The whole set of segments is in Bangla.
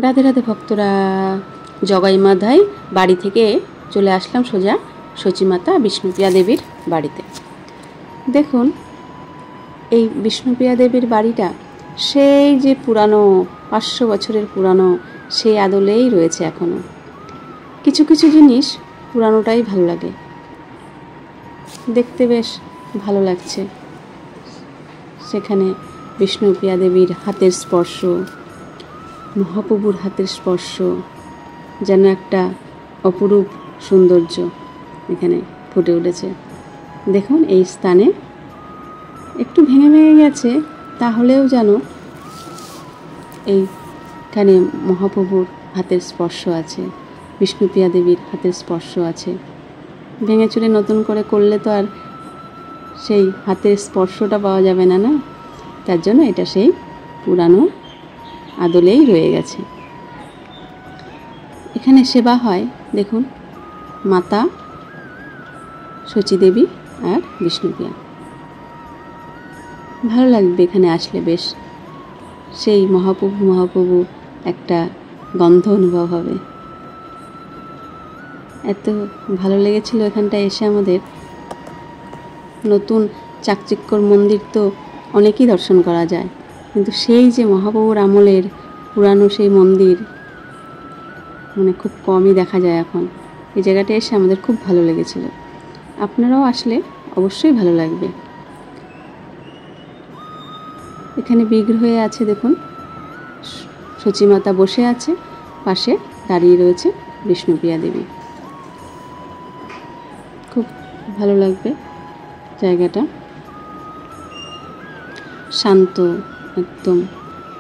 রাধে রাধে ভক্তরা, জগাই মাধাই বাড়ি থেকে চলে আসলাম সোজা সচিমাতা বিষ্ণুপ্রিয়া দেবীর বাড়িতে। দেখুন, এই বিষ্ণুপ্রিয়া দেবীর বাড়িটা সেই যে পুরানো 500 বছরের পুরানো, সেই আদলেই রয়েছে এখনও। কিছু কিছু জিনিস পুরানোটাই ভালো লাগে, দেখতে বেশ ভালো লাগছে। সেখানে বিষ্ণুপ্রিয়া দেবীর হাতের স্পর্শ, মহাপ্রভুর হাতের স্পর্শ যেন একটা অপরূপ সৌন্দর্য এখানে ফুটে উঠেছে। দেখুন, এই স্থানে একটু ভেঙে ভেঙে গেছে, তাহলেও যেন এইখানে মহাপ্রভুর হাতের স্পর্শ আছে, বিষ্ণুপ্রিয়া দেবীর হাতের স্পর্শ আছে। ভেঙে চুরে নতুন করে করলে তো আর সেই হাতের স্পর্শটা পাওয়া যাবে না, না? তার জন্য এটা সেই পুরানো আদলেই রয়ে গেছে। এখানে সেবা হয়, দেখুন, মাতা সচীদেবী আর বিষ্ণুপ্রিয়া। ভালো লাগবে এখানে আসলে, বেশ সেই মহাপ্রভু একটা গন্ধ অনুভব হবে। এত ভালো লেগেছিল এখানটায় এসে আমাদের। নতুন চাকচিক্যর মন্দির তো অনেকই দর্শন করা যায়, কিন্তু সেই যে মহাপ্রভুর আমলের পুরানো সেই মন্দির মানে খুব কমই দেখা যায় এখন। এই জায়গাটা এসে আমাদের খুব ভালো লেগেছিল। আপনারাও আসলে অবশ্যই ভালো লাগবে। এখানে বিগ্রহে আছে, দেখুন, সচিমাতা বসে আছে, পাশে দাঁড়িয়ে রয়েছে বিষ্ণুপ্রিয়া দেবী। খুব ভালো লাগবে জায়গাটা, শান্ত, একদম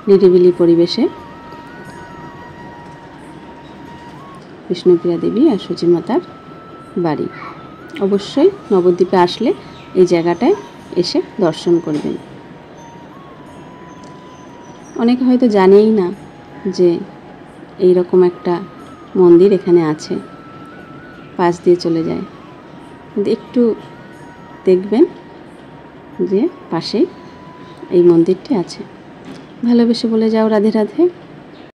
নিরিবিলি পরিবেশে বিষ্ণুপ্রিয়া দেবী আর সচিমাতার বাড়ি। অবশ্যই নবদ্বীপে আসলে এই জায়গাটায় এসে দর্শন করবেন। অনেকে হয়তো জানেই না যে এই রকম একটা মন্দির এখানে আছে, পাশ দিয়ে চলে যায়। কিন্তু একটু দেখবেন যে পাশেই এই মন্দিরটি আছে। ভালোবেসে বলে যাও রাধে রাধে।